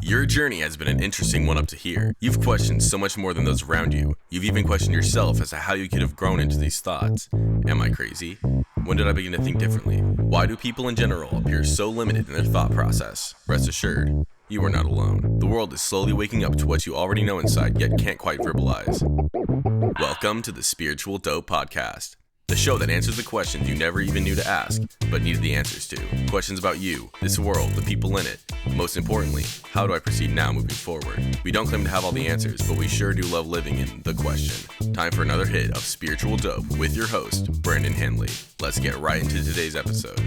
Your journey has been an interesting one up to here. You've questioned so much more than those around you. You've even questioned yourself as to how you could have grown into these thoughts. Am I crazy? When did I begin to think differently? Why do people in general appear so limited in their thought process? Rest assured, you are not alone. The world is slowly waking up to what you already know inside, yet can't quite verbalize. Welcome to the Spiritual Dope Podcast, the show that answers the questions you never even knew to ask, but needed the answers to. Questions about you, this world, the people in it. Most importantly, how do I proceed now moving forward? We don't claim to have all the answers, but we sure do love living in the question. Time for another hit of Spiritual Dope with your host, Brandon Henley. Let's get right into today's episode.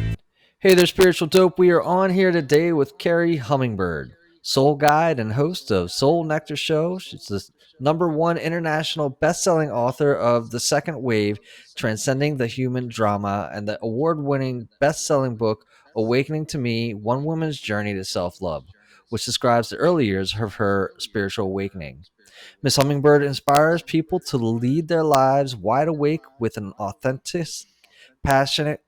Hey there, Spiritual Dope. We are on here today with Kerri, Hummingbird, soul guide and host of Soul Nectar Show. She's the #1 international best-selling author of The Second Wave, Transcending the Human Drama, and the award-winning best-selling book, Awakening to Me, One Woman's Journey to Self-Love, which describes the early years of her spiritual awakening. Miss Hummingbird inspires people to lead their lives wide awake with an authentic, passionate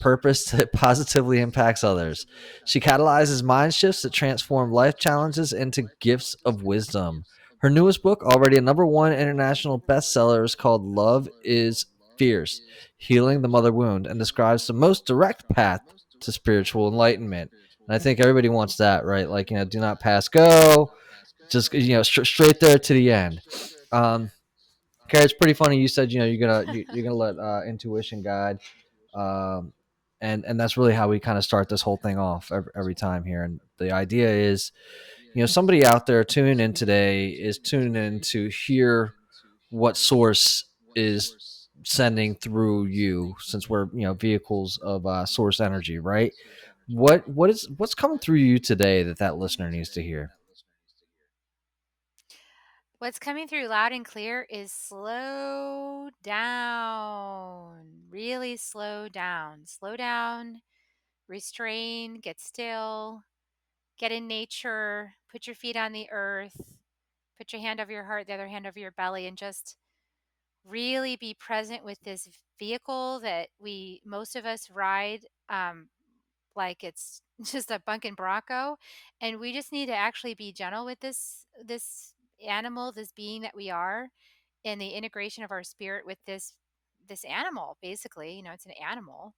purpose that positively impacts others. She catalyzes mind shifts that transform life challenges into gifts of wisdom. Her newest book, already a #1 international bestseller, is called Love is Fierce, Healing the Mother Wound, and describes the most direct path to spiritual enlightenment. And I think everybody wants that, right? Like, do not pass go, just, straight there to the end. Kerri, it's pretty funny. You said, you're gonna let intuition guide, um, and that's really how we kind of start this whole thing off every time here. And the idea is, somebody out there tuning in today is tuning in to hear what source is sending through you, since we're vehicles of source energy, right? What's coming through you today that listener needs to hear? What's coming through loud and clear is slow down. Really slow down. Slow down, restrain, get still, get in nature, put your feet on the earth, put your hand over your heart, the other hand over your belly, and just really be present with this vehicle that most of us ride like it's just a bunkin' Bronco. And we just need to actually be gentle with this animal, this being that we are, and the integration of our spirit with this animal. Basically, it's an animal,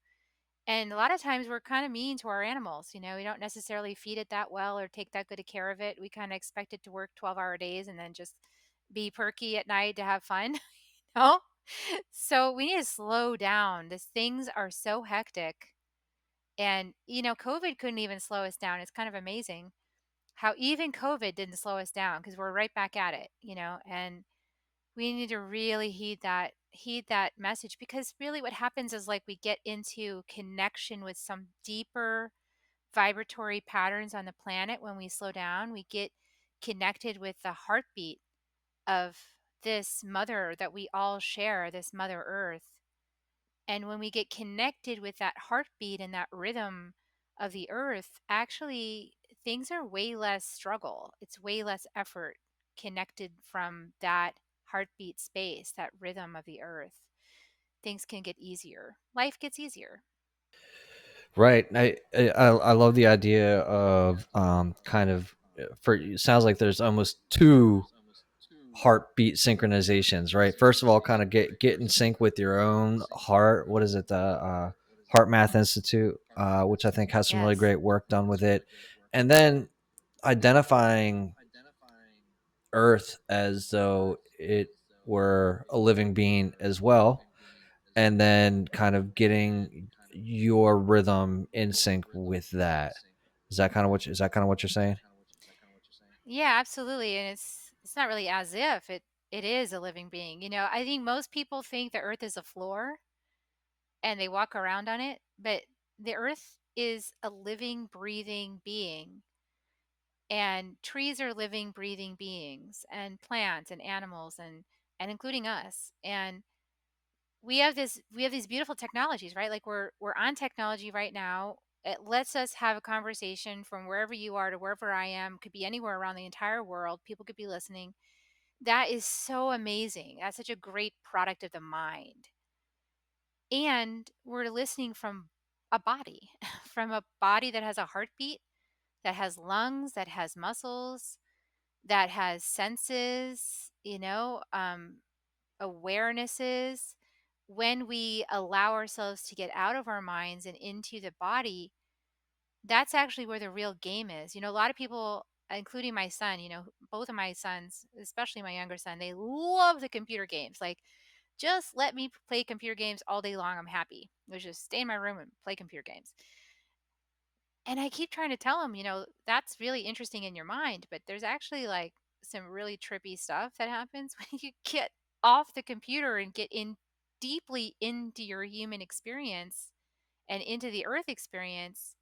and a lot of times we're kind of mean to our animals. We don't necessarily feed it that well or take that good a care of it. We kind of expect it to work 12-hour days and then just be perky at night to have fun. No. So we need to slow down. These things are so hectic, and COVID couldn't even slow us down. It's kind of amazing how even COVID didn't slow us down, because we're right back at it. And we need to really heed that message, because really what happens is, like, we get into connection with some deeper vibratory patterns on the planet. When we slow down, we get connected with the heartbeat of this mother that we all share, this Mother Earth. And when we get connected with that heartbeat and that rhythm of the earth, actually things are way less struggle. It's way less effort connected from that heartbeat space, that rhythm of the earth. Things can get easier. Life gets easier. Right. I love the idea of kind of, for it sounds like there's almost two heartbeat synchronizations, right? First of all, kind of get in sync with your own heart. What is it? The Heart Math Institute, which I think has some really Yes. great work done with it, and then identifying Earth as though it were a living being as well, and then kind of getting your rhythm in sync with that. Is that kind of what you're saying? Yeah, absolutely. And it's not really as if it is a living being. I think most people think the earth is a floor and they walk around on it, but the earth is a living, breathing being. And trees are living, breathing beings, and plants and animals, and including us. And we have these beautiful technologies, right? Like, we're on technology right now. It lets us have a conversation from wherever you are to wherever I am. Could be anywhere around the entire world. People could be listening. That is so amazing. That's such a great product of the mind. And we're listening from a body, from a body that has a heartbeat, that has lungs, that has muscles, that has senses, awarenesses. When we allow ourselves to get out of our minds and into the body, that's actually where the real game is. A lot of people, including my son, both of my sons, especially my younger son, they love the computer games. Like, just let me play computer games all day long. I'm happy. Let's just stay in my room and play computer games. And I keep trying to tell them, that's really interesting in your mind, but there's actually like some really trippy stuff that happens when you get off the computer and get in deeply into your human experience and into the earth experience.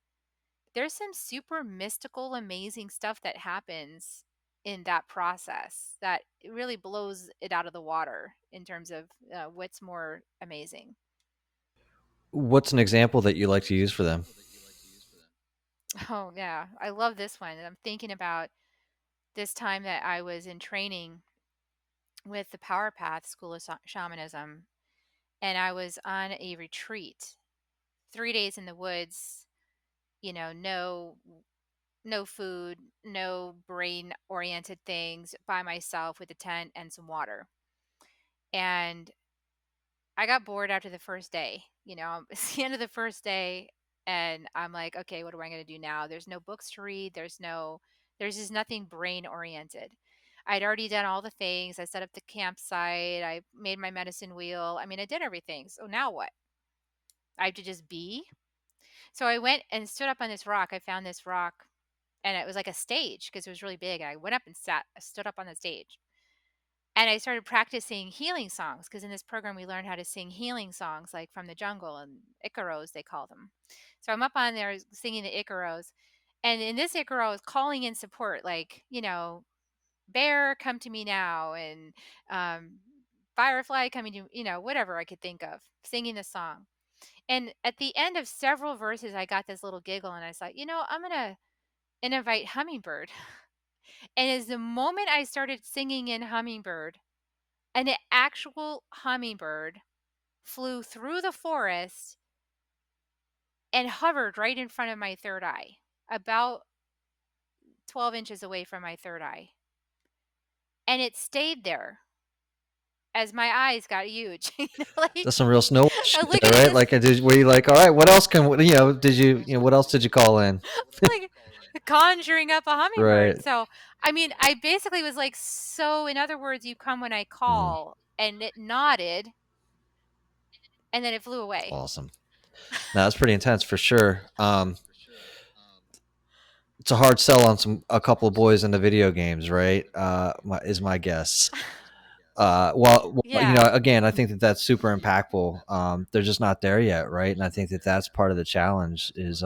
There's some super mystical, amazing stuff that happens in that process that it really blows it out of the water in terms of what's more amazing. What's an example that you like to use for them? Oh, yeah. I love this one. I'm thinking about this time that I was in training with the Power Path School of Shamanism, and I was on a retreat, 3 days in the woods, no food, no brain oriented things, by myself with a tent and some water. And I got bored after the first day. It's the end of the first day, and I'm like, okay, what am I going to do now? There's no books to read. There's just nothing brain oriented. I'd already done all the things. I set up the campsite. I made my medicine wheel. I mean, I did everything. So now what? I have to just be. So I went and stood up on this rock. I found this rock, and it was like a stage because it was really big. I went up and stood up on the stage. And I started practicing healing songs because in this program we learned how to sing healing songs like from the jungle and Icaros, they call them. So I'm up on there singing the Icaros. And in this Icaro is calling in support, like, bear, come to me now, and um, firefly coming to, whatever I could think of, singing the song. And at the end of several verses, I got this little giggle and I was like, I'm going to invite Hummingbird. And as the moment I started singing in Hummingbird, an actual hummingbird flew through the forest and hovered right in front of my third eye, about 12 inches away from my third eye. And it stayed there as my eyes got huge. Like, That's some real Snow White I shit look there, at right? this, Like, were you like, all right, what else can did what else did you call in? like, conjuring up a Right. hummingbird. So, I mean, I basically was like, so in other words, you come when I Mm, call. And it nodded, and then it flew away. awesome. No, that's pretty intense for sure. It's a hard sell on a couple of boys in the video games, right? Is my guess. Yeah. Again, I think that that's super impactful. They're just not there yet, right? And I think that that's part of the challenge is,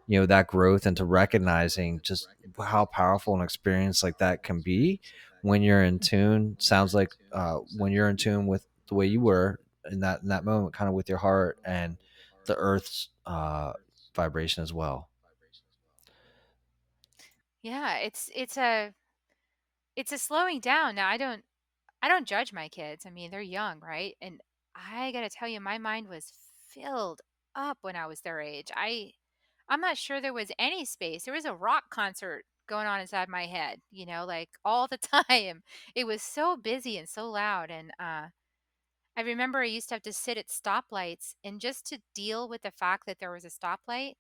that growth into recognizing just how powerful an experience like that can be when you're in tune. Sounds like when you're in tune with the way you were in that moment, kind of with your heart and the earth's vibration as well. Yeah, it's a slowing down. Now I don't judge my kids. I mean, they're young, right? And I got to tell you, my mind was filled up when I was their age. I'm not sure there was any space. There was a rock concert going on inside my head, like all the time. It was so busy and so loud. And I remember I used to have to sit at stoplights, and just to deal with the fact that there was a stoplight,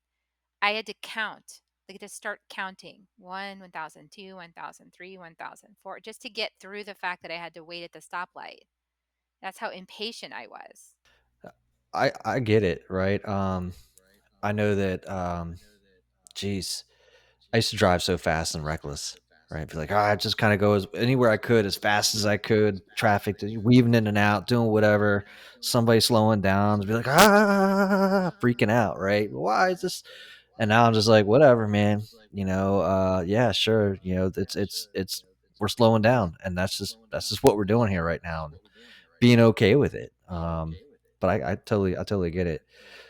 I had to count, like to start counting 1,000, 2, 1,000, 3, 1,000, 4, just to get through the fact that I had to wait at the stoplight. That's how impatient I was. I get it, right? I know that. Geez, I used to drive so fast and reckless, right? Be like, I just kind of go anywhere I could as fast as I could. Traffic, weaving in and out, doing whatever. Somebody slowing down, be like, freaking out, right? Why is this? And now I'm just like, whatever, man. Yeah, sure. It's we're slowing down, and that's just what we're doing here right now, and being okay with it. But I totally get it.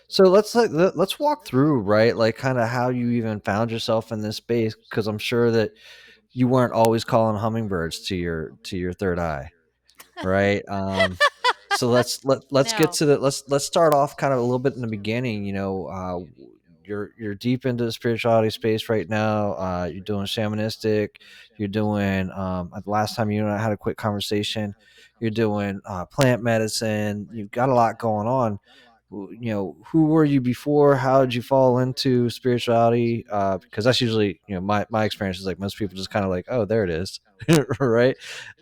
So let's walk through, right, like kind of how you even found yourself in this space, because I'm sure that you weren't always calling hummingbirds to your third eye, right? So let's get No. to let's start off kind of a little bit in the beginning. you're deep into the spirituality space right now. You're doing shamanistic. You're doing the last time you and I had a quick conversation. You're doing plant medicine. You've got a lot going on. Who were you before? How did you fall into spirituality? Because that's usually, my experience is like most people just kind of like, oh, there it is, right?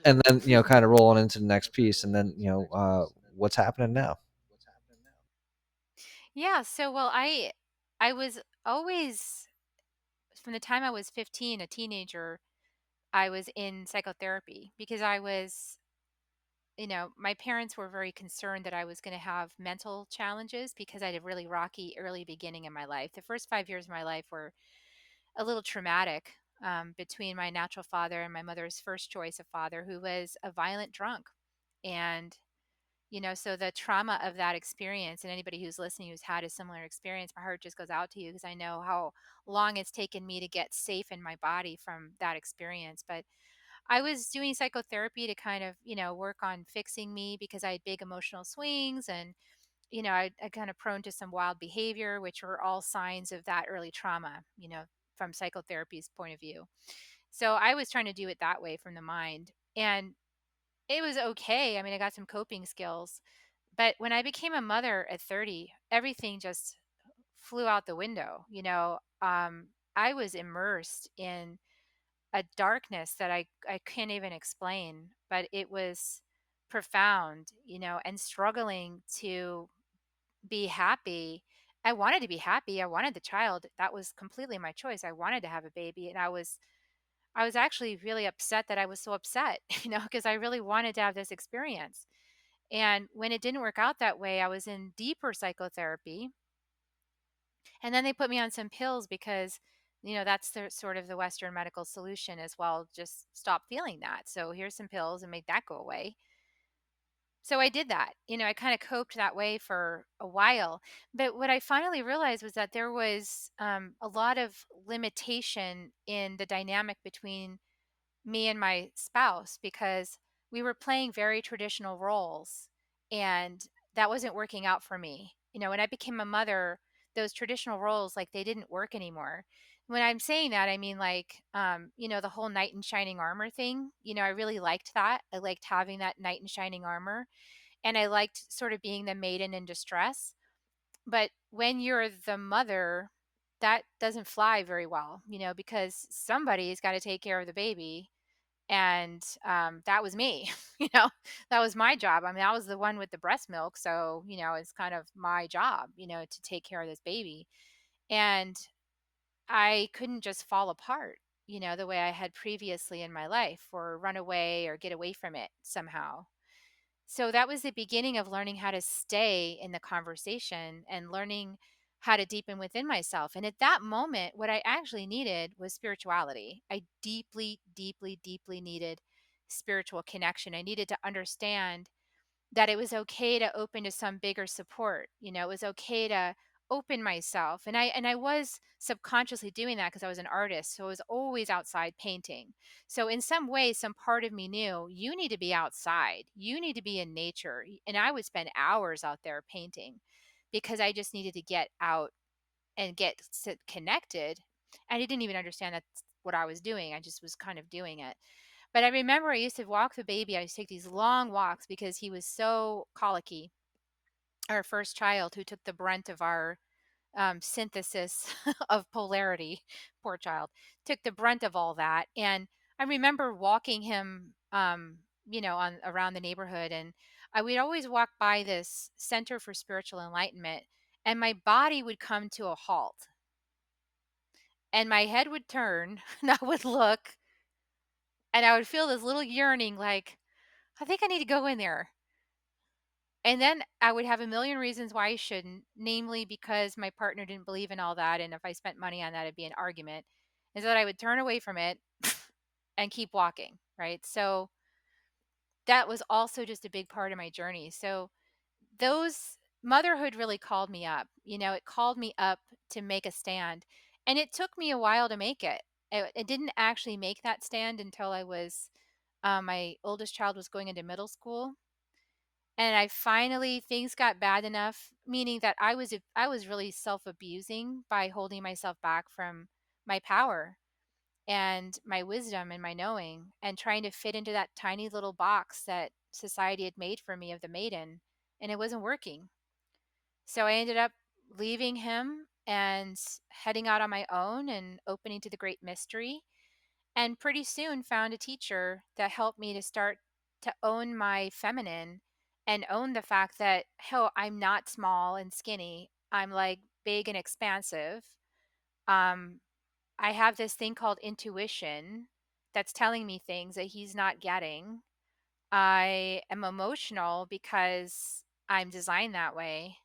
And then kind of rolling into the next piece, and then what's happening now? Yeah, so well, I was always from the time I was 15, a teenager, I was in psychotherapy because I was, my parents were very concerned that I was going to have mental challenges because I had a really rocky early beginning in my life. The first 5 years of my life were a little traumatic, between my natural father and my mother's first choice of father, who was a violent drunk. And so the trauma of that experience, and anybody who's listening who's had a similar experience, my heart just goes out to you because I know how long it's taken me to get safe in my body from that experience. But I was doing psychotherapy to kind of, work on fixing me because I had big emotional swings, and, I kind of prone to some wild behavior, which were all signs of that early trauma, from psychotherapy's point of view. So I was trying to do it that way from the mind. And it was okay. I mean, I got some coping skills. But when I became a mother at 30, everything just flew out the window. I was immersed in a darkness that I can't even explain, but it was profound, and struggling to be happy. I wanted to be happy. I wanted the child. That was completely my choice. I wanted to have a baby, and I was actually really upset that I was so upset, because I really wanted to have this experience. And when it didn't work out that way, I was in deeper psychotherapy. And then they put me on some pills because, that's the sort of the Western medical solution as well. Just stop feeling that. So here's some pills and make that go away. So I did that. I kind of coped that way for a while. But what I finally realized was that there was, a lot of limitation in the dynamic between me and my spouse because we were playing very traditional roles, and that wasn't working out for me. When I became a mother, those traditional roles, like, they didn't work anymore. When I'm saying that, I mean, like, the whole knight in shining armor thing. I really liked that. I liked having that knight in shining armor, and I liked sort of being the maiden in distress. But when you're the mother, that doesn't fly very well, because somebody's got to take care of the baby, and that was me. That was my job. I mean, I was the one with the breast milk, so it's kind of my job, to take care of this baby. And I couldn't just fall apart, the way I had previously in my life, or run away or get away from it somehow. So that was the beginning of learning how to stay in the conversation and learning how to deepen within myself. And at that moment, what I actually needed was spirituality. I deeply, deeply, deeply needed spiritual connection. I needed to understand that it was okay to open to some bigger support. It was okay to open myself. And I was subconsciously doing that because I was an artist. So I was always outside painting. So in some way, some part of me knew you need to be outside. You need to be in nature. And I would spend hours out there painting because I just needed to get out and connected. And I didn't even understand that's what I was doing. I just was kind of doing it. But I remember I used to walk the baby. I used to take these long walks because he was so colicky, our first child, who took the brunt of our, synthesis of polarity. Poor child took the brunt of all that. And I remember walking him, on around the neighborhood, and I would always walk by this Center for Spiritual Enlightenment, and my body would come to a halt, and my head would turn, and I would look, and I would feel this little yearning, like, I think I need to go in there. And then I would have a million reasons why I shouldn't, namely because my partner didn't believe in all that, and if I spent money on that, it'd be an argument. And so that I would turn away from it and keep walking, right? So that was also just a big part of my journey. So those motherhood really called me up. It called me up to make a stand. And it took me a while to make it. I didn't actually make that stand until my oldest child was going into middle school. And I finally things got bad enough, meaning that I was really self-abusing by holding myself back from my power and my wisdom and my knowing and trying to fit into that tiny little box that society had made for me of the maiden, and it wasn't working. So I ended up leaving him and heading out on my own and opening to the great mystery, and pretty soon found a teacher that helped me to start to own my feminine and own the fact that, hell, I'm not small and skinny. I'm like big and expansive. Um, I have this thing called intuition that's telling me things that he's not getting. I am emotional because I'm designed that way.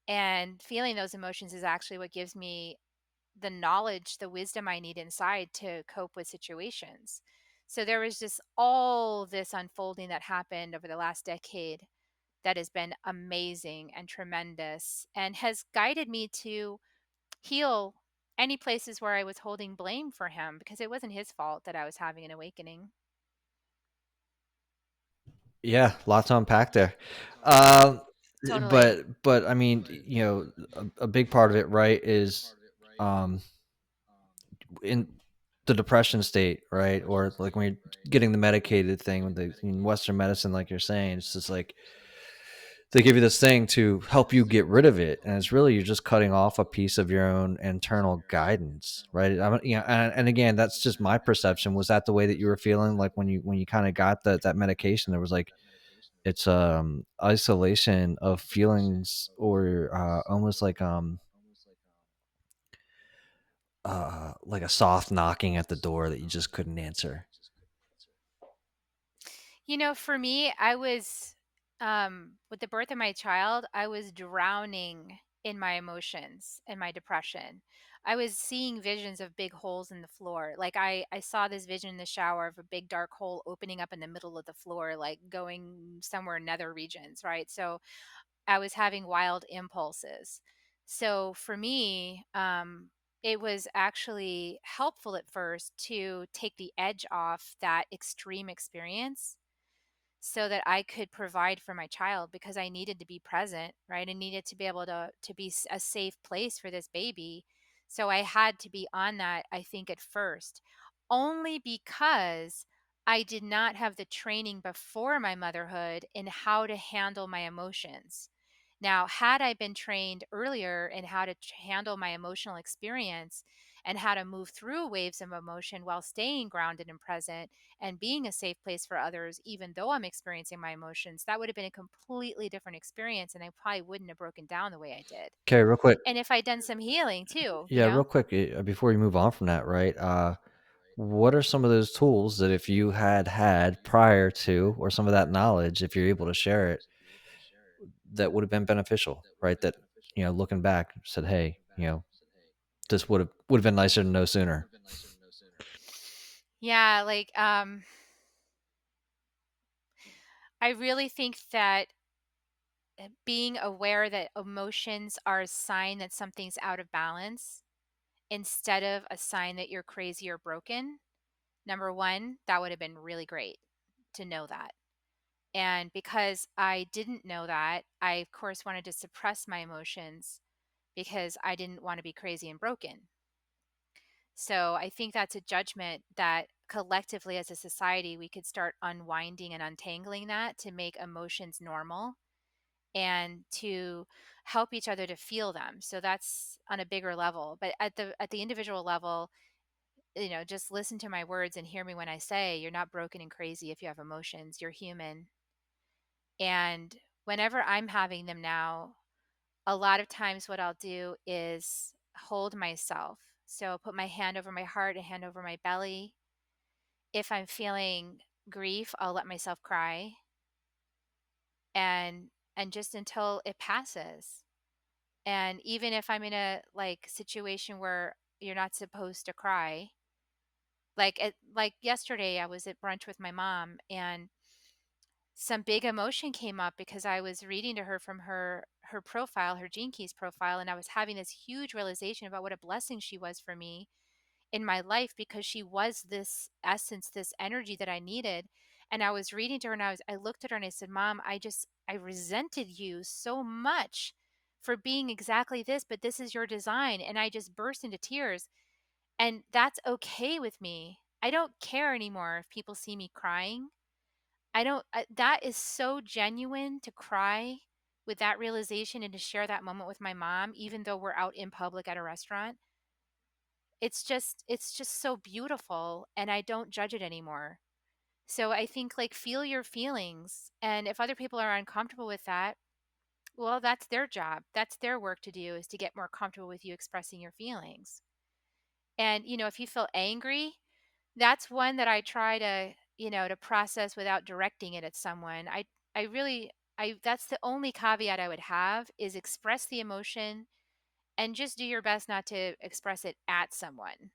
And feeling those emotions is actually what gives me the knowledge, the wisdom I need inside to cope with situations. So there was just all this unfolding that happened over the last decade that has been amazing and tremendous and has guided me to heal any places where I was holding blame for him because it wasn't his fault that I was having an awakening. Yeah, lots to unpack there. Um, Totally. but I mean, a big part of it, right, is um in the depression state, right? Or like when you're getting the medicated thing with the in Western medicine, like you're saying, it's just like they give you this thing to help you get rid of it, and it's really you're just cutting off a piece of your own internal guidance, right? And again, that's just my perception. Was that the way that you were feeling, like when you kind of got that medication? There was like it's isolation of feelings, or almost like a soft knocking at the door that you just couldn't answer. For me, I was, with the birth of my child, I was drowning in my emotions and my depression. I was seeing visions of big holes in the floor. Like I saw this vision in the shower of a big dark hole opening up in the middle of the floor, like going somewhere nether regions, right? So I was having wild impulses. So for me, it was actually helpful at first to take the edge off that extreme experience so that I could provide for my child because I needed to be present, right? I needed to be able to be a safe place for this baby. So I had to be on that, I think, at first, only because I did not have the training before my motherhood in how to handle my emotions. Now, had I been trained earlier in how to handle my emotional experience and how to move through waves of emotion while staying grounded and present, and being a safe place for others, even though I'm experiencing my emotions, that would have been a completely different experience. And I probably wouldn't have broken down the way I did. Okay, real quick. And if I'd done some healing too, Yeah, real quick, before you move on from that, right? What are some of those tools that if you had prior to, or some of that knowledge, if you're able to share it, that would have been beneficial, right? That, looking back, said, hey, this would have been nicer to know sooner. yeah, like I really think that being aware that emotions are a sign that something's out of balance instead of a sign that you're crazy or broken. Number one, that would have been really great to know that. And because I didn't know that, I, of course, wanted to suppress my emotions because I didn't want to be crazy and broken. So I think that's a judgment that collectively as a society, we could start unwinding and untangling that to make emotions normal and to help each other to feel them. So that's on a bigger level. But at the individual level, just listen to my words and hear me when I say you're not broken and crazy if you have emotions. You're human. And whenever I'm having them now, a lot of times what I'll do is hold myself. So I'll put my hand over my heart, a hand over my belly. If I'm feeling grief, I'll let myself cry and just until it passes. And even if I'm in a like situation where you're not supposed to cry, like yesterday I was at brunch with my mom and some big emotion came up because I was reading to her from her profile, her Gene Keys profile, and I was having this huge realization about what a blessing she was for me in my life because she was this essence, this energy that I needed. And I was reading to her, and I looked at her and I said, "Mom, I resented you so much for being exactly this, but this is your design." And I just burst into tears. And that's okay with me. I don't care anymore if people see me crying. I don't that is so genuine to cry with that realization and to share that moment with my mom even though we're out in public at a restaurant. It's just so beautiful, and I don't judge it anymore. So I think, like, feel your feelings, and if other people are uncomfortable with that, well, that's their job. That's their work to do, is to get more comfortable with you expressing your feelings. And, if you feel angry, that's one that I try to process without directing it at someone. I really I that's the only caveat I would have, is express the emotion and just do your best not to express it at someone,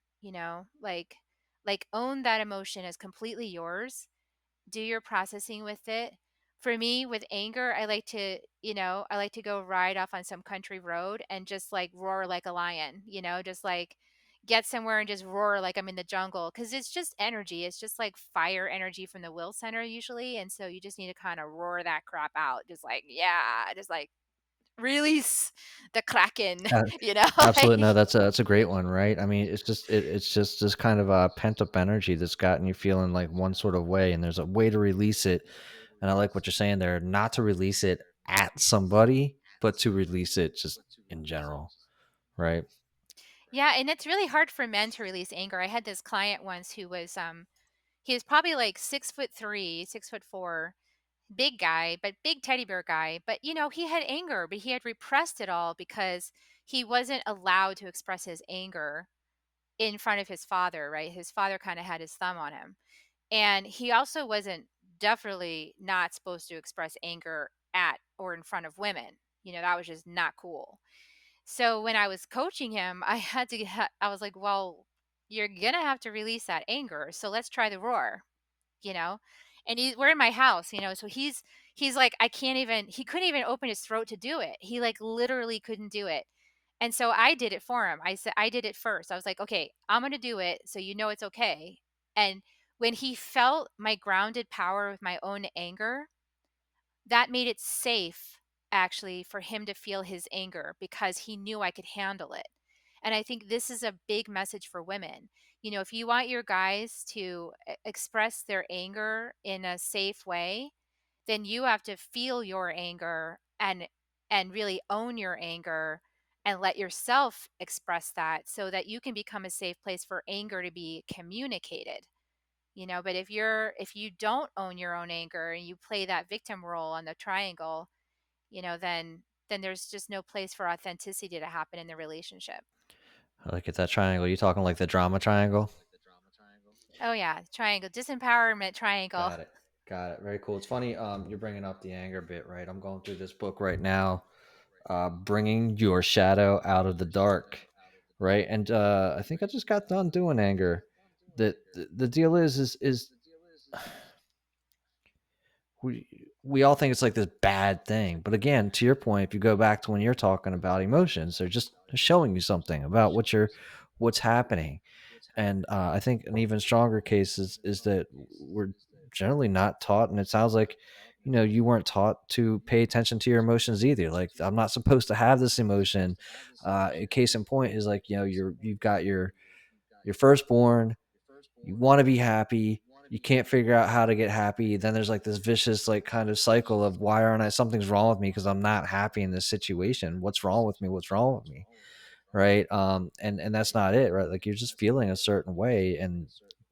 like own that emotion as completely yours, do your processing with it. For me, with anger, I like to go ride off on some country road and just like roar like a lion, just like get somewhere and just roar like I'm in the jungle, because it's just energy. It's just like fire energy from the will center usually. And so you just need to kind of roar that crap out. Just like, yeah, just like release the kraken, Uh, Absolutely, no, like. that's a great one, right? I mean, it's just this kind of pent up energy that's gotten you feeling like one sort of way, and there's a way to release it. And I like what you're saying there, not to release it at somebody, but to release it just in general, right? Yeah, and it's really hard for men to release anger. I had this client once who he was probably like 6'3", 6'4", big guy, but big teddy bear guy. But he had anger, but he had repressed it all because he wasn't allowed to express his anger in front of his father, right? His father kind of had his thumb on him. And he also wasn't definitely not supposed to express anger at or in front of women. That was just not cool. So when I was coaching him, I was like, well, you're going to have to release that anger. So let's try the roar, you know? And we're in my house, so he's like, he couldn't even open his throat to do it. He like literally couldn't do it. And so I did it for him. I did it first. I was like, okay, I'm going to do it so it's okay. And when he felt my grounded power with my own anger, that made it safe actually for him to feel his anger because he knew I could handle it. And I think this is a big message for women. If you want your guys to express their anger in a safe way, then you have to feel your anger and really own your anger and let yourself express that so that you can become a safe place for anger to be communicated. But if you don't own your own anger and you play that victim role on the triangle, then there's just no place for authenticity to happen in the relationship. I like it, that triangle. You talking like the drama triangle? Oh yeah, triangle, disempowerment triangle. Got it. Got it. Very cool. It's funny. You're bringing up the anger bit, right? I'm going through this book right now, bringing your shadow out of the dark, right? And I think I just got done doing anger. The deal is we all think it's like this bad thing, but again, to your point, if you go back to when you're talking about emotions, they're showing you something about what's happening. And I think an even stronger case is that we're generally not taught, and it sounds like you weren't taught to pay attention to your emotions either. Like, I'm not supposed to have this emotion. A case in point is like, you've got your firstborn, you want to be happy, you can't figure out how to get happy, then there's like this vicious like kind of cycle of, why aren't I, something's wrong with me because I'm not happy in this situation, what's wrong with me, what's wrong with me, right? And that's not it, right? Like, you're just feeling a certain way, and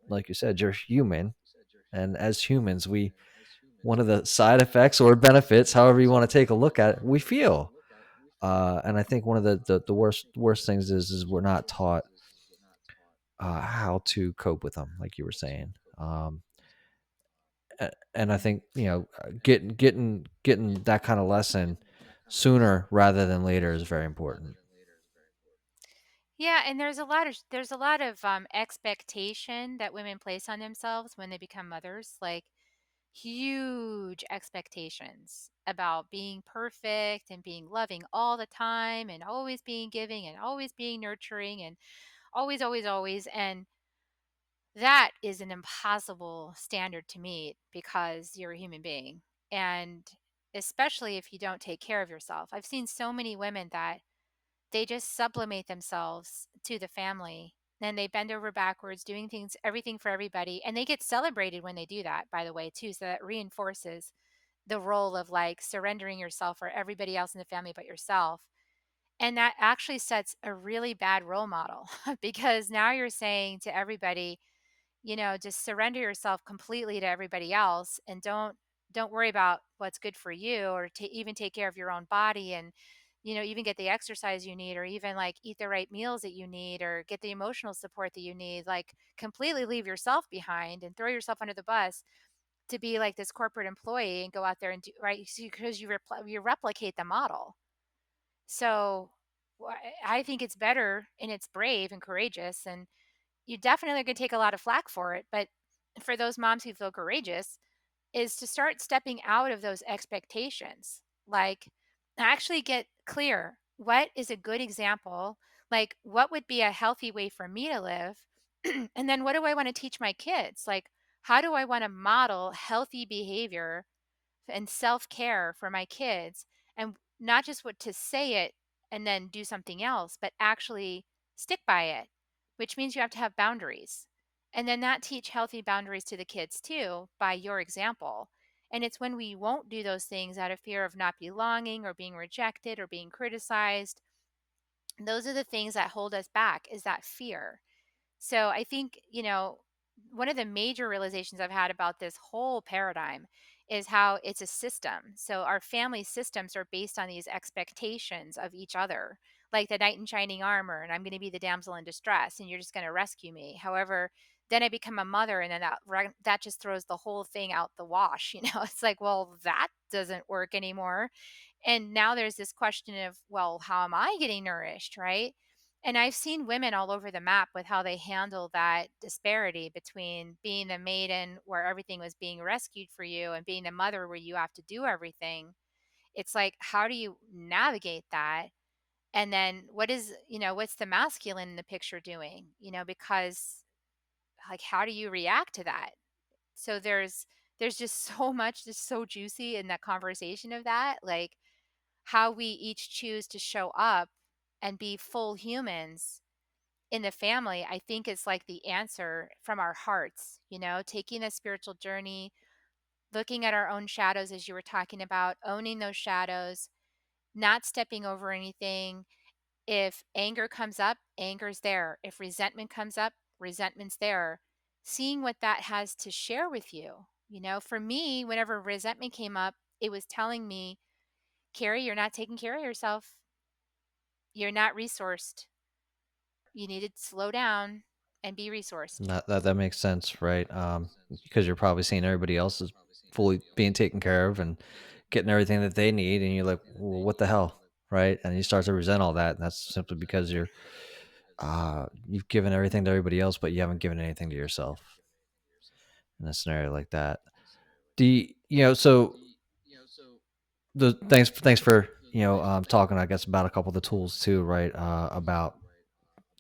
like you said, you're human, and as humans, we, one of the side effects or benefits, however you want to take a look at it, we feel. And I think one of the worst things is we're not taught how to cope with them, like you were saying. And I think getting that kind of lesson sooner rather than later is very important. Yeah, and there's a lot of expectation that women place on themselves when they become mothers, like huge expectations about being perfect and being loving all the time and always being giving and always being nurturing and always, always, always. And That is an impossible standard to meet because you're a human being. And especially if you don't take care of yourself. I've seen so many women that they just sublimate themselves to the family and they bend over backwards doing things everything for everybody, and they get celebrated when they do that, by the way, too, so that reinforces the role of like surrendering yourself for everybody else in the family but yourself. And that actually sets a really bad role model because now you're saying to everybody, just surrender yourself completely to everybody else and don't worry about what's good for you, or to even take care of your own body, and even get the exercise you need, or even like eat the right meals that you need, or get the emotional support that you need. Like completely leave yourself behind and throw yourself under the bus to be like this corporate employee and go out there and do right because you replicate the model. So I think it's better and it's brave and courageous, and you definitely are going to take a lot of flack for it. But for those moms who feel courageous, is to start stepping out of those expectations. Like, actually get clear. What is a good example? Like, what would be a healthy way for me to live? And then what do I want to teach my kids? Like, how do I want to model healthy behavior and self-care for my kids, and not just what to say it and then do something else, but actually stick by it, which means you have to have boundaries. And then that teach healthy boundaries to the kids too by your example. And it's when we won't do those things out of fear of not belonging or being rejected or being criticized. Those are the things that hold us back, is that fear. So I think, one of the major realizations I've had about this whole paradigm is how it's a system. So our family systems are based on these expectations of each other, like the knight in shining armor, and I'm going to be the damsel in distress, and you're just going to rescue me. However, then I become a mother, and then that just throws the whole thing out the wash. It's like, well, that doesn't work anymore. And now there's this question of, well, how am I getting nourished, right? And I've seen women all over the map with how they handle that disparity between being the maiden where everything was being rescued for you and being the mother where you have to do everything. It's like, how do you navigate that? And then what's the masculine in the picture doing? Because like, how do you react to that? So there's just so much just so juicy in that conversation of that, like how we each choose to show up and be full humans in the family. I think it's like the answer from our hearts, taking a spiritual journey, looking at our own shadows, as you were talking about, owning those shadows, not stepping over anything. If anger comes up, anger's there. If resentment comes up, resentment's there. Seeing what that has to share with you. For me, whenever resentment came up, it was telling me, Kerri, you're not taking care of yourself. You're not resourced. You need to slow down and be resourced. That makes sense, right? Because you're probably seeing everybody else is fully being taken care of and getting everything that they need, and you're like, well, what the hell, right? And you start to resent all that, and that's simply because you've given everything to everybody else, but you haven't given anything to yourself in a scenario like that. So the thanks for talking, I guess, about a couple of the tools too, right? About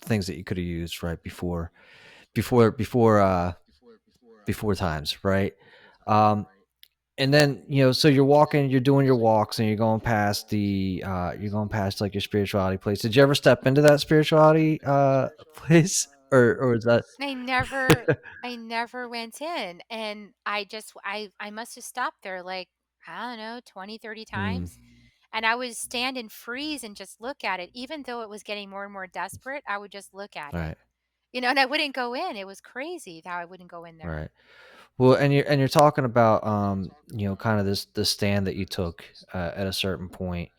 things that you could have used right before before uh before times, right? Um, and then so you're walking, you're doing your walks, and you're going past like your spirituality place. Did you ever step into that spirituality place, or is that? I never I never went in, and I must have stopped there like, I don't know, 20, 30 Hmm, times. And I would stand and freeze and just look at it. Even though it was getting more and more desperate, I would just look at it. right, And I wouldn't go in. It was crazy how I wouldn't go in there. right. Well, and you're talking about kind of this stand that you took at a certain point.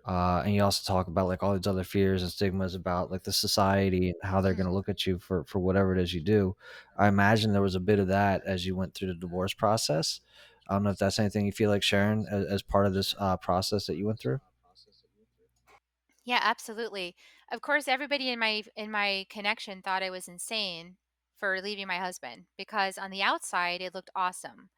And you also talk about like all these other fears and stigmas about like the society and how they're going Mhm. to look at you for whatever it is you do. I imagine there was a bit of that as you went through the divorce process. I don't know if that's anything you feel like sharing as part of this process that you went through. Yeah, absolutely. Of course, everybody in my connection thought I was insane for leaving my husband because on the outside it looked awesome.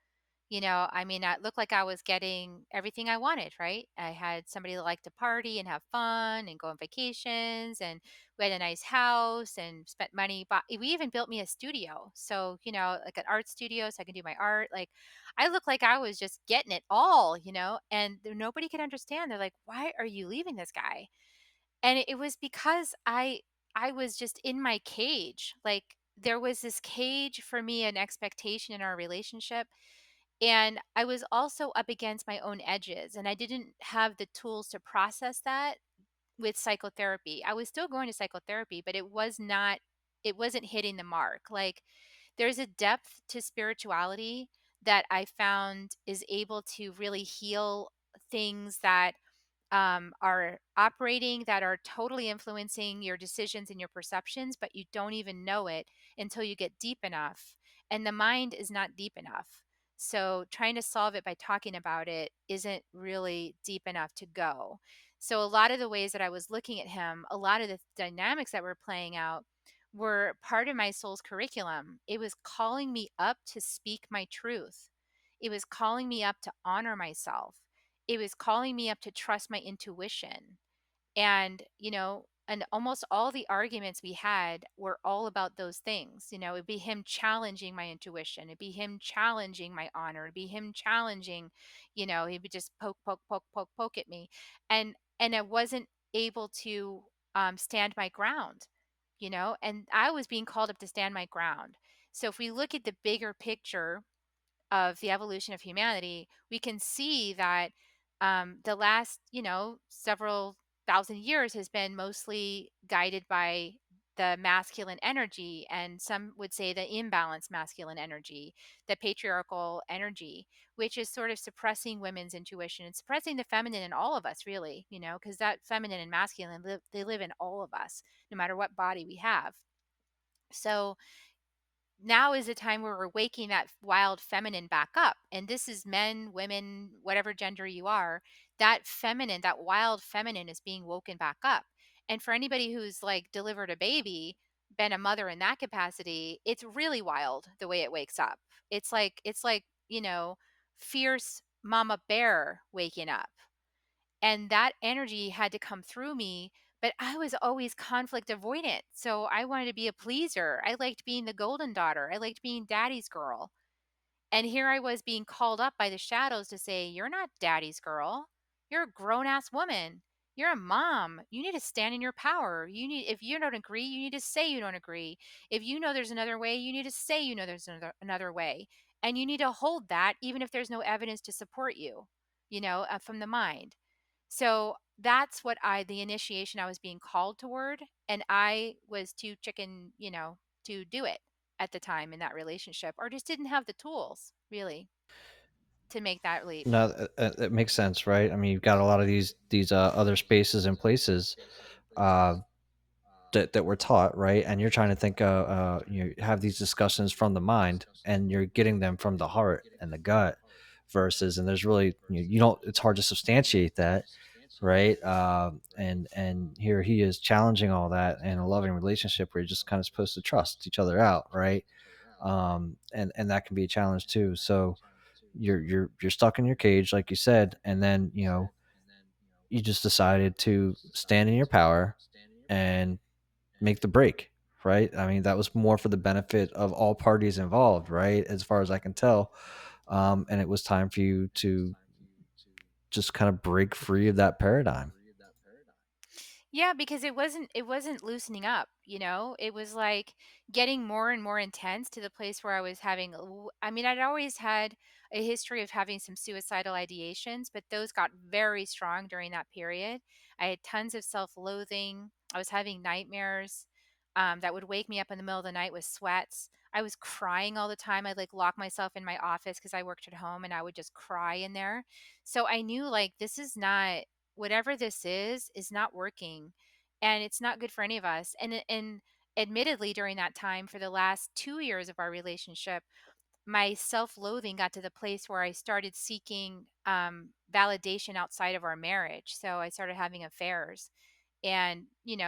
I mean, I looked like I was getting everything I wanted, right? I had somebody that liked to party and have fun and go on vacations, and we had a nice house and spent money. But we even built me a studio. So, like an art studio so I can do my art. Like, I looked like I was just getting it all, and nobody could understand. They're like, why are you leaving this guy? And it was because I was just in my cage. Like, there was this cage for me, an expectation in our relationship, and I was also up against my own edges, and I didn't have the tools to process that with psychotherapy. I was still going to psychotherapy, but it wasn't hitting the mark. Like, there's a depth to spirituality that I found is able to really heal things that are operating, that are totally influencing your decisions and your perceptions, but you don't even know it until you get deep enough. And the mind is not deep enough. So trying to solve it by talking about it isn't really deep enough to go. So a lot of the ways that I was looking at him, a lot of the dynamics that were playing out were part of my soul's curriculum. It was calling me up to speak my truth. It was calling me up to honor myself. It was calling me up to trust my intuition. And almost all the arguments we had were all about those things. It'd be him challenging my intuition. It'd be him challenging my honor. It'd be him challenging, he would just poke, poke, poke, poke, poke at me. And I wasn't able to stand my ground, and I was being called up to stand my ground. So if we look at the bigger picture of the evolution of humanity, we can see that the last, several thousand years has been mostly guided by the masculine energy, and some would say the imbalanced masculine energy, the patriarchal energy, which is sort of suppressing women's intuition and suppressing the feminine in all of us, really, because that feminine and masculine they live in all of us, no matter what body we have. So now is the time where we're waking that wild feminine back up. And this is men, women, whatever gender you are, that feminine, that wild feminine is being woken back up. And for anybody who's like delivered a baby, been a mother in that capacity, it's really wild the way it wakes up. It's like, fierce mama bear waking up, and that energy had to come through me. But I was always conflict avoidant, so I wanted to be a pleaser. I liked being the golden daughter. I liked being daddy's girl. And here I was being called up by the shadows to say, you're not daddy's girl. You're a grown ass woman. You're a mom. You need to stand in your power. If you don't agree, you need to say you don't agree. If you know there's another way, you need to say you know there's another way. And you need to hold that even if there's no evidence to support you, from the mind. So that's the initiation I was being called toward. And I was too chicken, to do it at the time in that relationship, or just didn't have the tools really to make that leap. No, it makes sense, right? I mean, you've got a lot of these other spaces and places uh, that we're taught, right? And you're trying to think, you have these discussions from the mind, and you're getting them from the heart and the gut, versus, and there's really you don't. It's hard to substantiate that, right? And here he is challenging all that in a loving relationship where you're just kind of supposed to trust each other out, right? And that can be a challenge too. So you're stuck in your cage, like you said, and then you just decided to stand in your power and make the break, right? I mean, that was more for the benefit of all parties involved, right? As far as I can tell. And it was time for you to just kind of break free of that paradigm. Yeah, because it wasn't loosening up, It was like getting more and more intense to the place where I was I mean, I'd always had a history of having some suicidal ideations, but those got very strong during that period. I had tons of self-loathing. I was having nightmares that would wake me up in the middle of the night with sweats. I was crying all the time. I'd like lock myself in my office because I worked at home, and I would just cry in there. So I knew, like, this is not, whatever this is not working, and it's not good for any of us. And admittedly, during that time, for the last 2 years of our relationship, my self-loathing got to the place where I started seeking validation outside of our marriage. So I started having affairs, and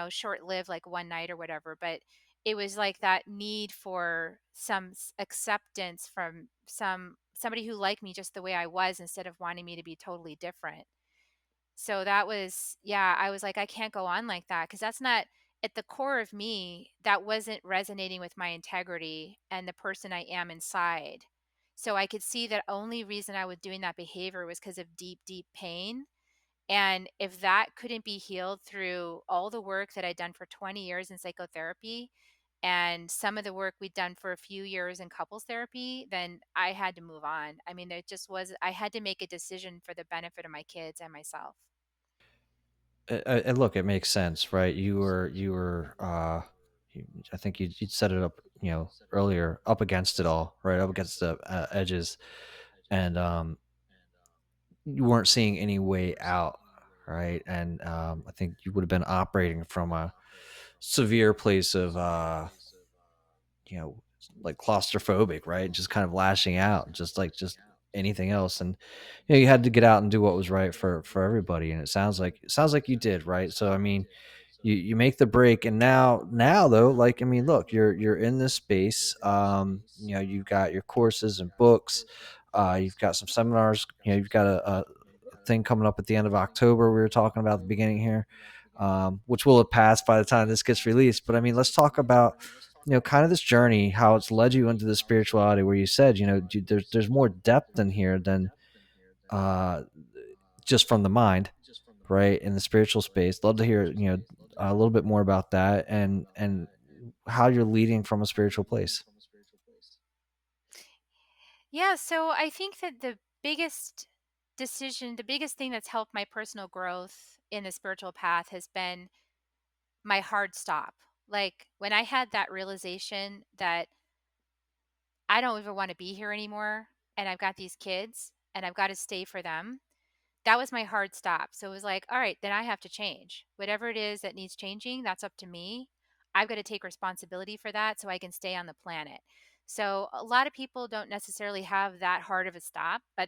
short-lived, like one night or whatever, but it was like that need for some acceptance from some somebody who liked me just the way I was instead of wanting me to be totally different. So that was, yeah, I was like, I can't go on like that because that's not at the core of me. That wasn't resonating with my integrity and the person I am inside. So I could see that only reason I was doing that behavior was because of deep, deep pain. And if that couldn't be healed through all the work that I'd done for 20 years in psychotherapy and some of the work we'd done for a few years in couples therapy, then I had to move on. I mean, there just was, I had to make a decision for the benefit of my kids and myself. And look, it makes sense, right? I think you set it up, earlier, up against it all, right? Up against the edges, and you weren't seeing any way out, right? And I think you would have been operating from a severe place of, you know, like claustrophobic, right? Just kind of lashing out, just anything else. And you had to get out and do what was right for everybody. And it sounds like you did, right? So I mean, you make the break, and now though, like, I mean, look, you're in this space. You've got your courses and books. You've got some seminars. You've got a thing coming up at the end of October. We were talking about at the beginning here, which will have passed by the time this gets released. But I mean, let's talk about, kind of this journey, how it's led you into the spirituality, where you said, there's more depth in here than uh, just from the mind, right? In the spiritual space. Love to hear, a little bit more about that, and how you're leading from a spiritual place. Yeah, so I think that the biggest thing that's helped my personal growth in the spiritual path has been my hard stop. Like when I had that realization that I don't even want to be here anymore and I've got these kids and I've got to stay for them. That was my hard stop. So it was like, all right, then I have to change. Whatever it is that needs changing, that's up to me. I've got to take responsibility for that so I can stay on the planet. So a lot of people don't necessarily have that hard of a stop, but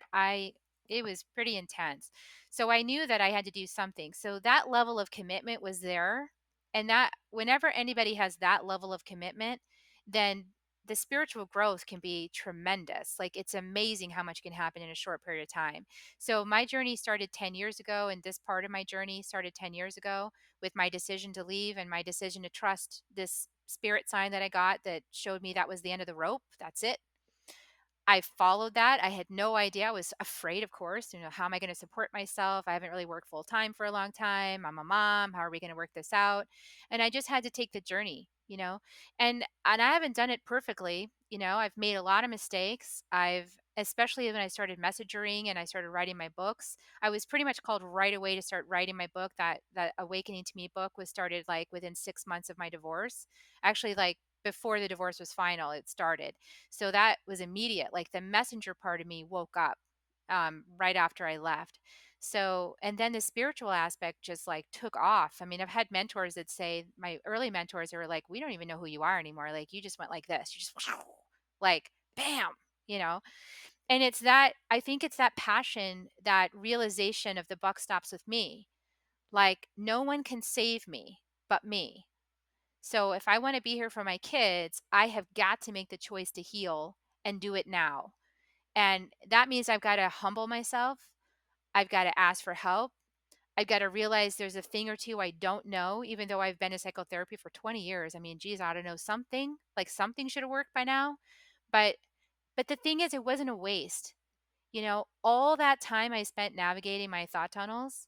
it was pretty intense. So I knew that I had to do something. So that level of commitment was there. And that whenever anybody has that level of commitment, then the spiritual growth can be tremendous. Like it's amazing how much can happen in a short period of time. So my journey started 10 years ago, and this part of my journey started 10 years ago with my decision to leave and my decision to trust this spirit sign that I got that showed me that was the end of the rope. That's it. I followed that. I had no idea. I was afraid, of course. How am I going to support myself? I haven't really worked full time for a long time. I'm a mom. How are we going to work this out? And I just had to take the journey. And I haven't done it perfectly. I've made a lot of mistakes. I've especially when I started messaging and I started writing my books. I was pretty much called right away to start writing my book. That Awakening to Me book was started like within 6 months of my divorce. Actually, like before the divorce was final, it started. So that was immediate. Like the messenger part of me woke up right after I left. So, and then the spiritual aspect just like took off. I mean, I've had mentors that say, my early mentors, they were like, we don't even know who you are anymore. Like you just went like this. You just like bam, you know? And it's that, I think it's that passion, that realization of the buck stops with me. Like no one can save me but me. So if I want to be here for my kids, I have got to make the choice to heal and do it now. And that means I've got to humble myself. I've got to ask for help. I've got to realize there's a thing or two I don't know, even though I've been in psychotherapy for 20 years. I mean, geez, I ought to know something. Like something should have worked by now. But but the thing is, it wasn't a waste. All that time I spent navigating my thought tunnels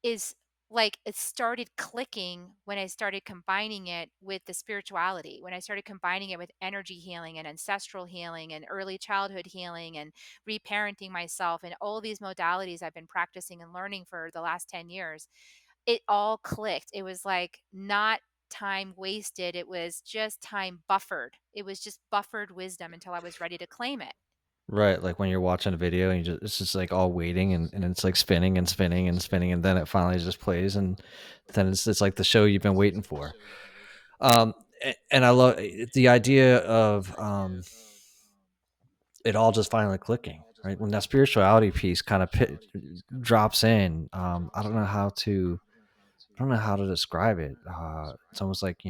is like it started clicking when I started combining it with the spirituality, when I started combining it with energy healing and ancestral healing and early childhood healing and reparenting myself and all these modalities I've been practicing and learning for the last 10 years. It all clicked. It was like not time wasted. It was just time buffered. It was just buffered wisdom until I was ready to claim it. Right, like when you're watching a video and it's just like all waiting, and it's like spinning and spinning and spinning, and then it finally just plays, and then it's like the show you've been waiting for. Um, and I love the idea of it all just finally clicking, right? When that spirituality piece kind of drops in, I don't know how to describe it. It's almost like,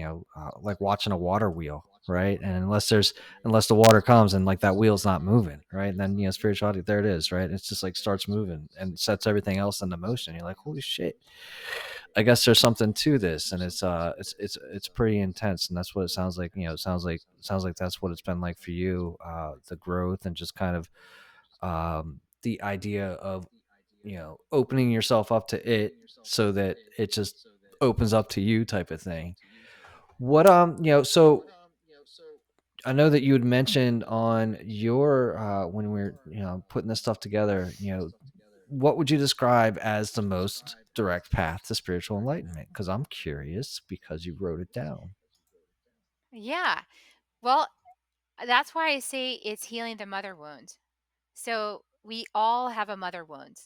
like watching a water wheel, right? And unless the water comes and like that wheel's not moving, right? And then spirituality, there it is, right? It's just like starts moving and sets everything else into motion. You're like, holy shit, I guess there's something to this, and it's pretty intense, and that's what it sounds like. It sounds like that's what it's been like for you, the growth and just kind of the idea of opening yourself up to it so that it just opens up to you type of thing. What so I know that you had mentioned on your when we are putting this stuff together, what would you describe as the most direct path to spiritual enlightenment? Because I'm curious because you wrote it down. Yeah. Well, that's why I say it's healing the mother wound. So we all have a mother wound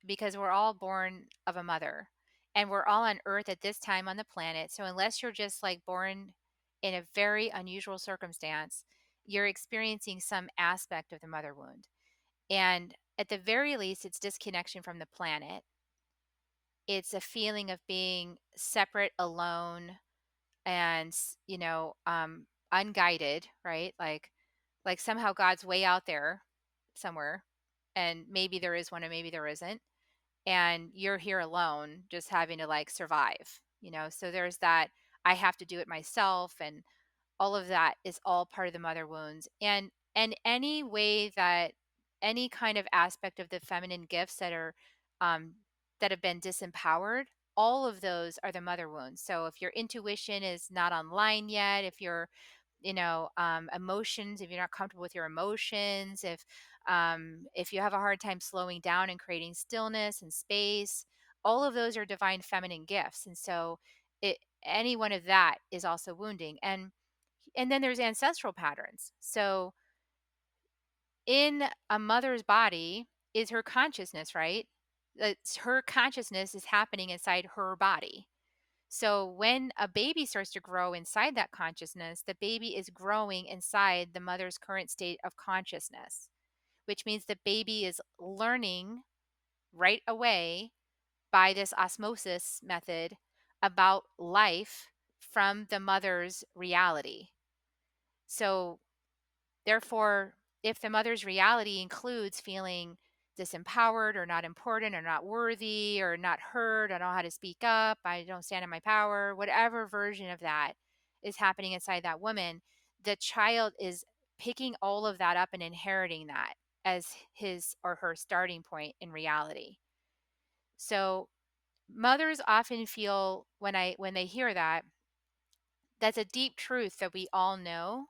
because we're all born of a mother and we're all on earth at this time on the planet. So unless you're just like born in a very unusual circumstance, you're experiencing some aspect of the mother wound. And at the very least, it's disconnection from the planet. It's a feeling of being separate, alone, and unguided, right? Like somehow God's way out there somewhere, and maybe there is one and maybe there isn't, and you're here alone just having to like survive, so there's that. I have to do it myself, and all of that is all part of the mother wounds. And any way that any kind of aspect of the feminine gifts um that have been disempowered, all of those are the mother wounds. So if your intuition is not online yet, if your emotions, if you're not comfortable with your emotions, if you have a hard time slowing down and creating stillness and space, all of those are divine feminine gifts. And so any one of that is also wounding. And then there's ancestral patterns. So in a mother's body is her consciousness, right? Her consciousness is happening inside her body. So when a baby starts to grow inside that consciousness, the baby is growing inside the mother's current state of consciousness, which means the baby is learning right away by this osmosis method about life from the mother's reality. So therefore, if the mother's reality includes feeling disempowered or not important or not worthy or not heard, I don't know how to speak up, I don't stand in my power, whatever version of that is happening inside that woman, the child is picking all of that up and inheriting that as his or her starting point in reality. So mothers often feel when they hear that, that's a deep truth that we all know,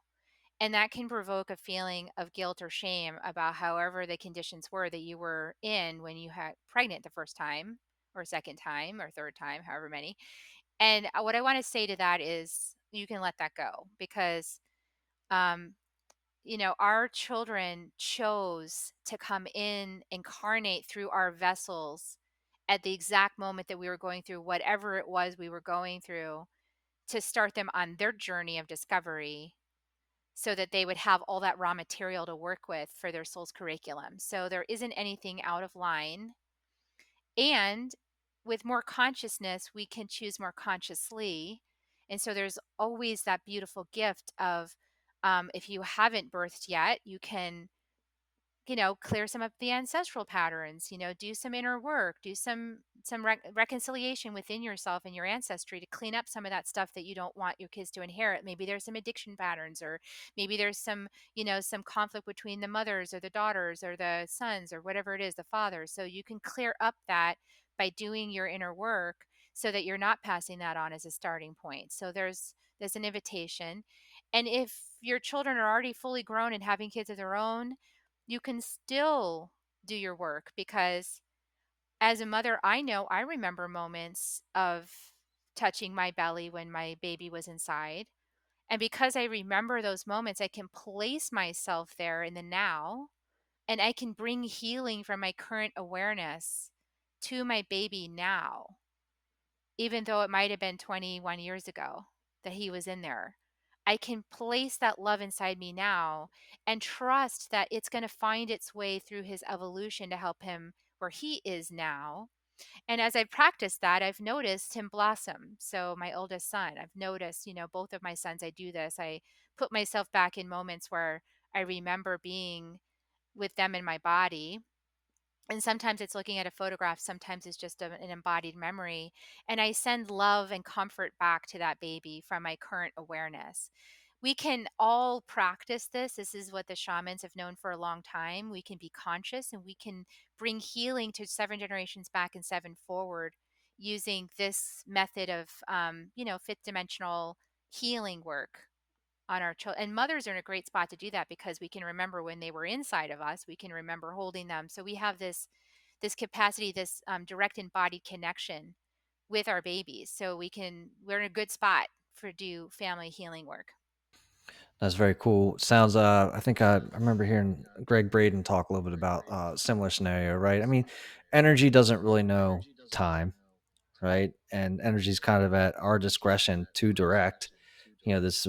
and that can provoke a feeling of guilt or shame about however the conditions were that you were in when you had pregnant the first time or second time or third time, however many. And what I want to say to that is you can let that go because, um, our children chose to come in, incarnate through our vessels at the exact moment that we were going through whatever it was we were going through to start them on their journey of discovery so that they would have all that raw material to work with for their soul's curriculum. So there isn't anything out of line. And with more consciousness, we can choose more consciously. And so there's always that beautiful gift of if you haven't birthed yet, you can clear some of the ancestral patterns, do some inner work, do some reconciliation within yourself and your ancestry to clean up some of that stuff that you don't want your kids to inherit. Maybe there's some addiction patterns, or maybe there's some conflict between the mothers or the daughters or the sons or whatever it is, the fathers. So you can clear up that by doing your inner work so that you're not passing that on as a starting point. So there's an invitation. And if your children are already fully grown and having kids of their own, you can still do your work because as a mother, I remember moments of touching my belly when my baby was inside. And because I remember those moments, I can place myself there in the now and I can bring healing from my current awareness to my baby now, even though it might have been 21 years ago that he was in there. I can place that love inside me now and trust that it's going to find its way through his evolution to help him where he is now. And as I've practiced that, I've noticed him blossom. So my oldest son, I've noticed, both of my sons, I do this. I put myself back in moments where I remember being with them in my body. And sometimes it's looking at a photograph, sometimes it's just an embodied memory. And I send love and comfort back to that baby from my current awareness. We can all practice this. This is what the shamans have known for a long time. We can be conscious and we can bring healing to 7 generations back and 7 forward using this method of, fifth dimensional healing work on our children. And mothers are in a great spot to do that because we can remember when they were inside of us. We can remember holding them. So we have this capacity, this direct embodied connection with our babies. So we're in a good spot for do family healing work. That's very cool. Sounds. I think I remember hearing Greg Braden talk a little bit about similar scenario, right? I mean, energy doesn't really know time, right? And energy is kind of at our discretion to direct. This,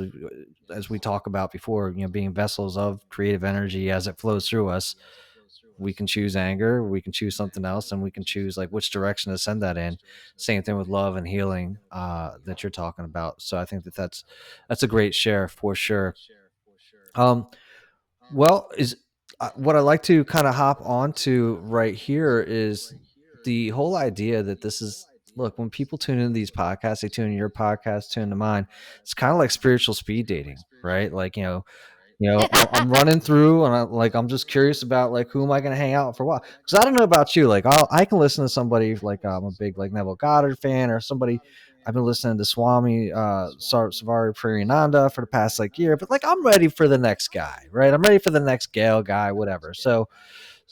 as we talk about before, being vessels of creative energy as it flows through us. We can choose anger, we can choose something else, and we can choose like which direction to send that in. Same thing with love and healing that you're talking about. So I think that's a great share for sure. Um, well, is what I like to kind of hop onto right here is the whole idea that this is look when people tune into these podcasts, they tune in your podcast, tune into mine. It's kind of like spiritual speed dating, right? Like I'm running through and I'm just curious about like who am I going to hang out for a while? Because I don't know about you, like I can listen to somebody like I'm a big like Neville Goddard fan or somebody. I've been listening to Swami Savari Priyananda for the past like year, but like I'm ready for the next guy, right? I'm ready for the next Gale guy, whatever. So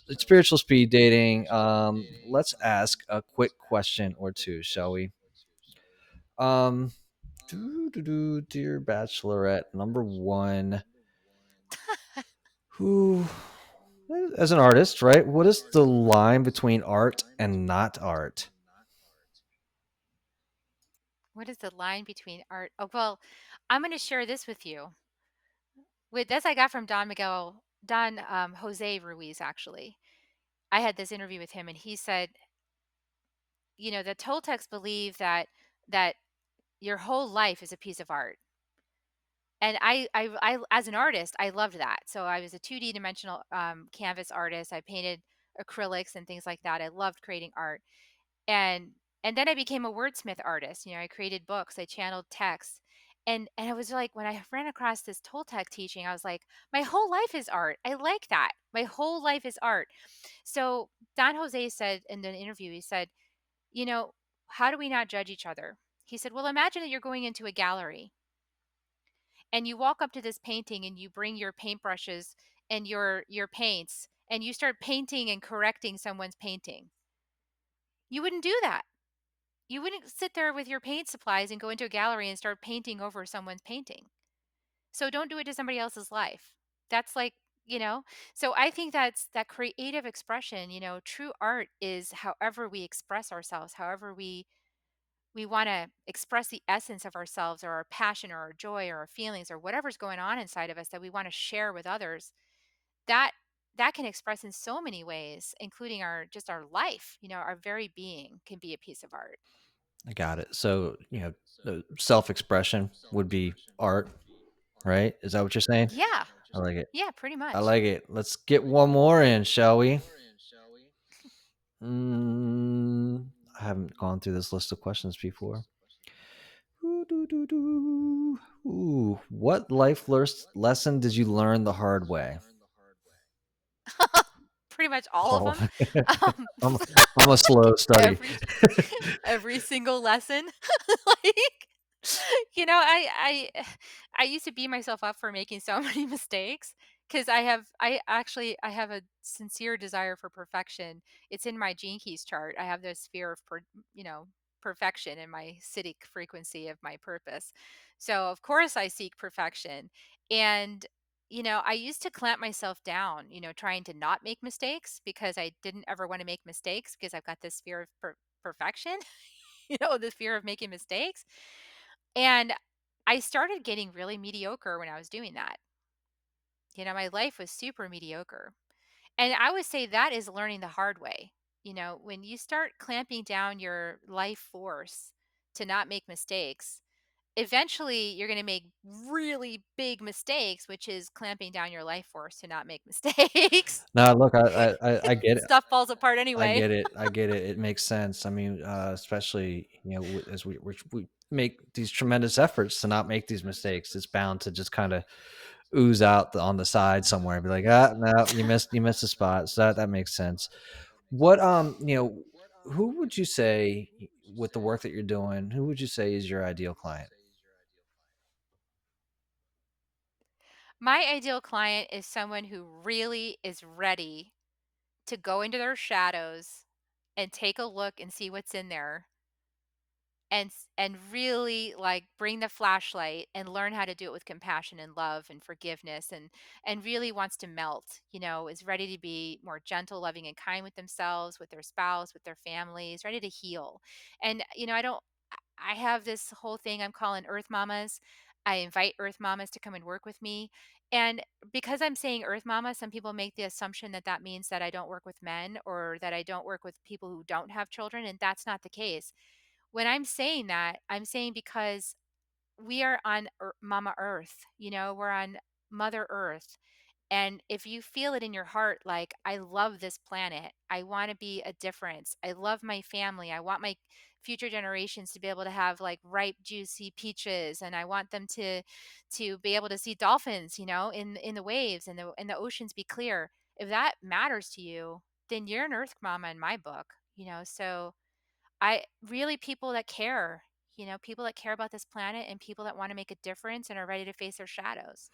it's spiritual speed dating. Let's ask a quick question or two, shall we? Um, dear Bachelorette number one, who as an artist, right? What is the line between art and not art? What is the line between art? Oh, well, I'm going to share this with you. With this, I got from Don Jose Ruiz, actually. I had this interview with him, and he said, the Toltecs believe that your whole life is a piece of art. And as an artist, I loved that. So I was a 2D dimensional canvas artist. I painted acrylics and things like that. I loved creating art. And and then I became a wordsmith artist. I created books, I channeled text. And I was like, when I ran across this Toltec teaching, I was like, my whole life is art. I like that. My whole life is art. So Don Jose said in the interview, he said, you know, how do we not judge each other? He said, well, imagine that you're going into a gallery and you walk up to this painting and you bring your paintbrushes and your paints and you start painting and correcting someone's painting. You wouldn't do that. You wouldn't sit there with your paint supplies and go into a gallery and start painting over someone's painting. So don't do it to somebody else's life. That's like, you know, so I think that's that creative expression, true art is however we express ourselves, however we want to express the essence of ourselves or our passion or our joy or our feelings or whatever's going on inside of us that we want to share with others. That that can express in so many ways, including our life, our very being can be a piece of art. I got it. So, the self-expression would be art, right? Is that what you're saying? Yeah. I like it. Yeah, pretty I much. like it. Let's get one more in, shall we? Mm, I haven't gone through this list of questions before. Ooh, what lesson did you learn the hard way? Pretty much all of Oh, them. Um, I'm I'm a slow study. every every single lesson. Like, I used to beat myself up for making so many mistakes because I have a sincere desire for perfection. It's in my gene keys chart. I have this fear of perfection in my Siddhic frequency of my purpose. So of course I seek perfection. And I used to clamp myself down, trying to not make mistakes because I didn't ever want to make mistakes because I've got this fear of perfection, this fear of making mistakes. And I started getting really mediocre when I was doing that. My life was super mediocre. And I would say that is learning the hard way. When you start clamping down your life force to not make mistakes, eventually you're going to make really big mistakes, which is clamping down your life force to not make mistakes. No, look, I get it. Stuff falls apart I anyway. get it. I get it. It makes sense. I mean, especially as we make these tremendous efforts to not make these mistakes, it's bound to just kind of ooze out on the side somewhere and be like, ah, no, you missed a spot. So that makes sense. What who would you say with the work that you're doing? Who would you say is your ideal client? My ideal client is someone who really is ready to go into their shadows and take a look and see what's in there, and really like bring the flashlight and learn how to do it with compassion and love and forgiveness, and really wants to melt, is ready to be more gentle, loving, and kind with themselves, with their spouse, with their families, ready to heal. And I have this whole thing I'm calling Earth Mamas. I invite Earth Mamas to come and work with me. And because I'm saying Earth Mama, some people make the assumption that that means that I don't work with men or that I don't work with people who don't have children. And that's not the case. When I'm saying that, I'm saying because we are on Mama Earth, we're on Mother Earth. And if you feel it in your heart, like, I love this planet, I want to be a difference, I love my family, I want my future generations to be able to have like ripe, juicy peaches, and I want them to be able to see dolphins, in the waves, and the oceans be clear. If that matters to you, then you're an Earth Mama in my book, So I really people that care about this planet and people that want to make a difference and are ready to face their shadows.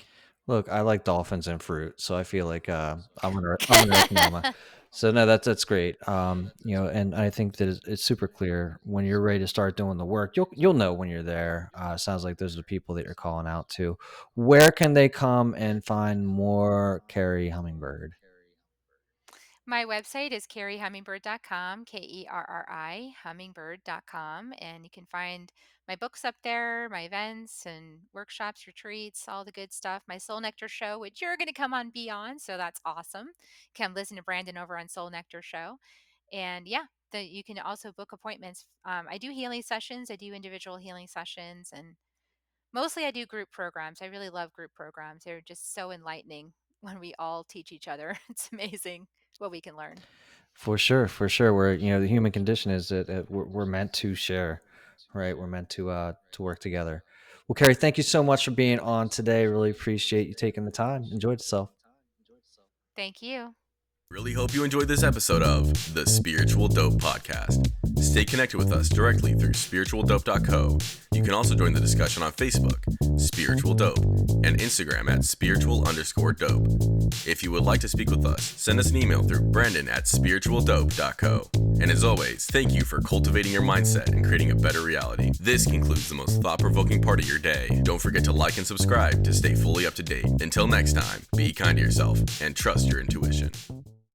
Look, I like dolphins and fruit, so I feel like I'm an Earth Mama. So no, that's great. And I think that it's super clear when you're ready to start doing the work. You'll know when you're there. Sounds like those are the people that you're calling out to. Where can they come and find more Kerri Hummingbird? My website is kerrihummingbird.com, Kerri, hummingbird.com. And you can find my books up there, my events and workshops, retreats, all the good stuff. My Soul Nectar show, which you're going to come on Beyond. So that's awesome. Come listen to Brandon over on Soul Nectar show. And yeah, you can also book appointments. I do healing sessions. I do individual healing sessions. And mostly I do group programs. I really love group programs. They're just so enlightening when we all teach each other. It's amazing what we can learn. For sure, for sure. We're the human condition is that we're meant to share, right? We're meant to work together. Well, Kerri, thank you so much for being on today. Really appreciate you taking the time. Enjoyed yourself. Thank you. Really hope you enjoyed this episode of the Spiritual Dope Podcast. Stay connected with us directly through spiritualdope.co. You can also join the discussion on Facebook, Spiritual Dope, and Instagram at spiritual_dope. If you would like to speak with us, send us an email through brandon@spiritualdope.co. And as always, thank you for cultivating your mindset and creating a better reality. This concludes the most thought-provoking part of your day. Don't forget to like and subscribe to stay fully up to date. Until next time, be kind to yourself and trust your intuition.